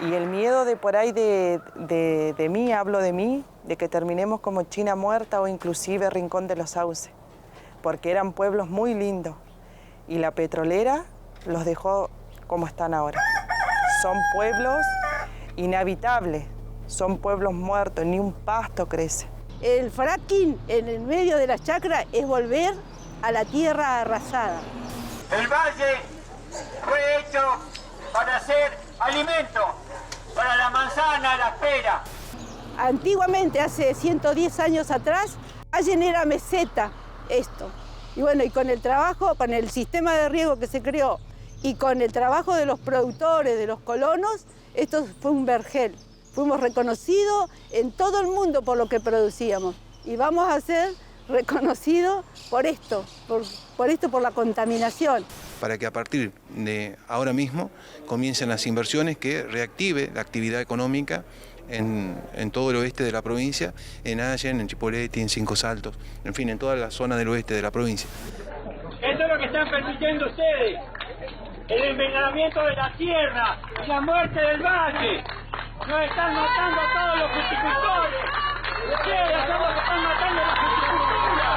Y el miedo de por ahí de mí, hablo de mí, de que terminemos como China Muerta o inclusive Rincón de los Sauces, porque eran pueblos muy lindos y la petrolera los dejó como están ahora. Son pueblos inhabitables, son pueblos muertos, ni un pasto crece. El fracking en el medio de la chacra es volver a la tierra arrasada. El valle fue hecho para hacer alimento, para la manzana, la pera. Antiguamente, hace 110 años atrás, Allen era meseta, esto. Y bueno, y con el trabajo, con el sistema de riego que se creó y con el trabajo de los productores, de los colonos, esto fue un vergel. Fuimos reconocidos en todo el mundo por lo que producíamos. Y vamos a ser reconocidos por esto, por la contaminación. Para que a partir de ahora mismo comiencen las inversiones que reactive la actividad económica en todo el oeste de la provincia, en Allen, en Chipoleti, en Cinco Saltos, en fin, en toda la zona del oeste de la provincia. Esto es lo que están permitiendo ustedes, el envenenamiento de la tierra y la muerte del valle. Nos están matando a todos los fruticultores. Ustedes son los que están matando a la fruticultura.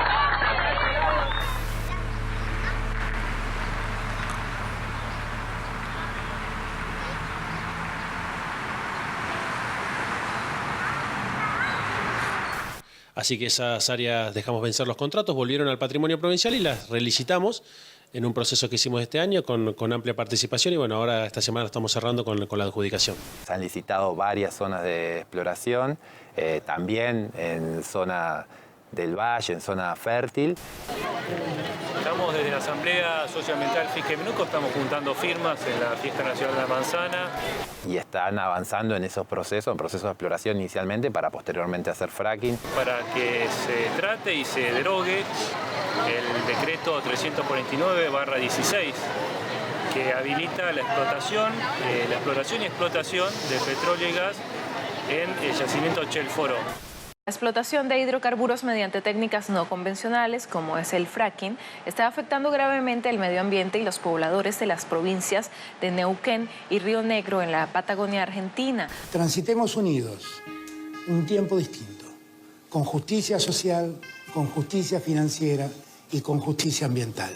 Así que esas áreas dejamos vencer los contratos, volvieron al patrimonio provincial y las relicitamos en un proceso que hicimos este año con amplia participación y bueno, ahora esta semana estamos cerrando con la adjudicación. Se han licitado varias zonas de exploración, también en zona del valle, en zona fértil. Estamos desde la Asamblea Socioambiental Fisque-Menuco, estamos juntando firmas en la Fiesta Nacional de la Manzana. Y están avanzando en esos procesos, en procesos de exploración inicialmente para posteriormente hacer fracking. Para que se trate y se derogue el decreto 349/16 que habilita la exploración y explotación de petróleo y gas en el yacimiento Chelforo. La explotación de hidrocarburos mediante técnicas no convencionales, como es el fracking, está afectando gravemente el medio ambiente y los pobladores de las provincias de Neuquén y Río Negro en la Patagonia Argentina. Transitemos unidos un tiempo distinto, con justicia social, con justicia financiera y con justicia ambiental.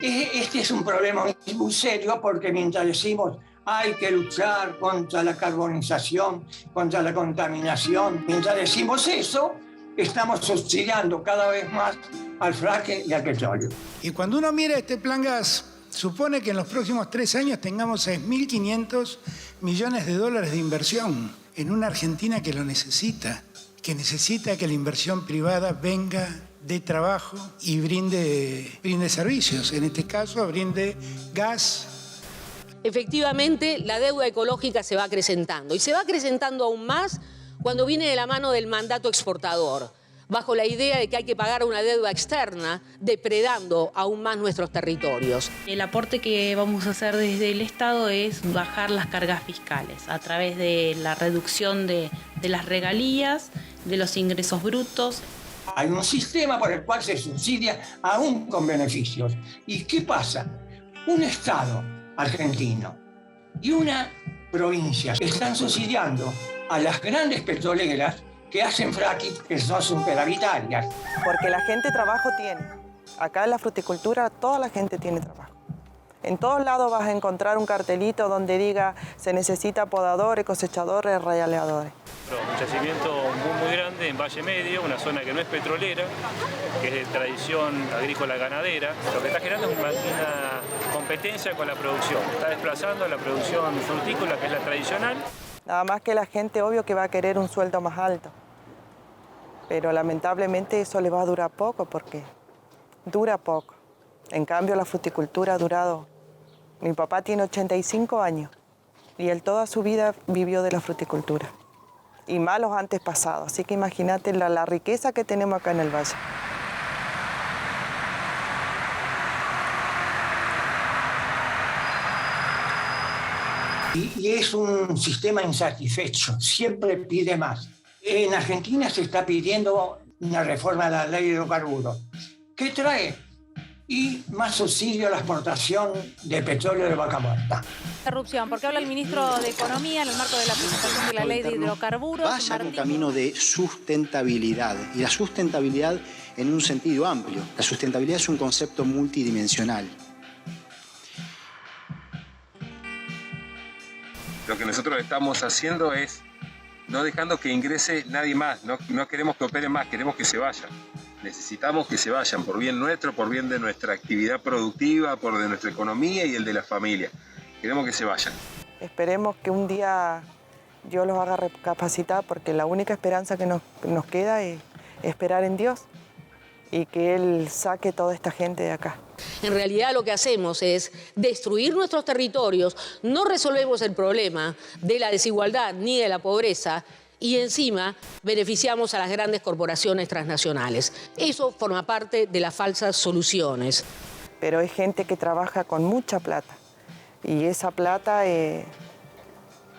Este es un problema muy serio porque mientras decimos hay que luchar contra la carbonización, contra la contaminación. Mientras decimos eso, estamos subsidiando cada vez más al fracking y al petróleo. Y cuando uno mira este plan gas, supone que en los próximos 3 años tengamos 6.500 millones de dólares de inversión en una Argentina que lo necesita, que necesita que la inversión privada venga de trabajo y brinde servicios. En este caso, brinde gas. Efectivamente, la deuda ecológica se va acrecentando y se va acrecentando aún más cuando viene de la mano del mandato exportador, bajo la idea de que hay que pagar una deuda externa, depredando aún más nuestros territorios. El aporte que vamos a hacer desde el Estado es bajar las cargas fiscales a través de la reducción de las regalías, de los ingresos brutos. Hay un sistema por el cual se subsidia aún con beneficios. ¿Y qué pasa? Un Estado argentino y una provincia están subsidiando a las grandes petroleras que hacen fracking, que son superavitarias. Porque la gente trabajo tiene. Acá en la fruticultura toda la gente tiene trabajo. En todos lados vas a encontrar un cartelito donde diga se necesita podadores, cosechadores, rayaleadores. Un yacimiento muy grande en Valle Medio, una zona que no es petrolera, que es de tradición agrícola ganadera. Lo que está generando es una competencia con la producción. Está desplazando a la producción frutícola, que es la tradicional. Nada más que la gente, obvio, que va a querer un sueldo más alto. Pero lamentablemente eso le va a durar poco, porque dura poco. En cambio, la fruticultura ha durado. Mi papá tiene 85 años y él toda su vida vivió de la fruticultura. Y más los antepasados. Así que imagínate la riqueza que tenemos acá en el valle. Y es un sistema insatisfecho, siempre pide más. En Argentina se está pidiendo una reforma de la ley de hidrocarburos. ¿Qué trae? y más subsidio a la exportación de petróleo de vaca muerta. Interrupción, porque habla el ministro de Economía en el marco de la presentación de la ley de hidrocarburos. Vaya un camino de sustentabilidad, y la sustentabilidad en un sentido amplio. La sustentabilidad es un concepto multidimensional. Lo que nosotros estamos haciendo es no dejando que ingrese nadie más, no queremos que operen más, queremos que se vayan. Necesitamos que se vayan por bien nuestro, por bien de nuestra actividad productiva, por de nuestra economía y el de la familia. Queremos que se vayan. Esperemos que un día Dios los haga recapacitar, porque la única esperanza que nos queda es esperar en Dios y que Él saque toda esta gente de acá. En realidad lo que hacemos es destruir nuestros territorios, no resolvemos el problema de la desigualdad ni de la pobreza y encima beneficiamos a las grandes corporaciones transnacionales. Eso forma parte de las falsas soluciones. Pero hay gente que trabaja con mucha plata y esa plata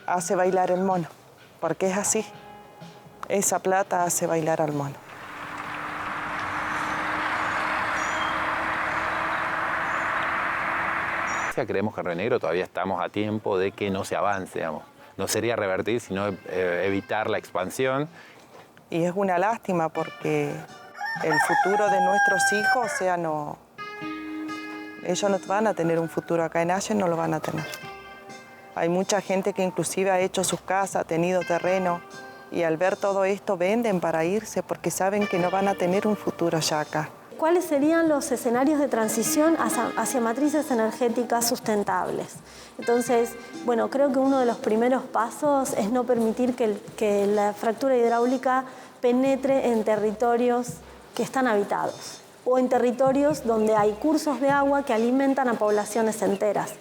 hace bailar el mono, porque es así. Esa plata hace bailar al mono. Creemos que en Río Negro todavía estamos a tiempo de que no se avance, digamos. No sería revertir, sino evitar la expansión. Y es una lástima porque el futuro de nuestros hijos, ellos no van a tener un futuro acá en Allen, no lo van a tener. Hay mucha gente que inclusive ha hecho sus casas, ha tenido terreno, y al ver todo esto venden para irse porque saben que no van a tener un futuro ya acá. ¿Cuáles serían los escenarios de transición hacia matrices energéticas sustentables? Entonces, bueno, creo que uno de los primeros pasos es no permitir que la fractura hidráulica penetre en territorios que están habitados o en territorios donde hay cursos de agua que alimentan a poblaciones enteras.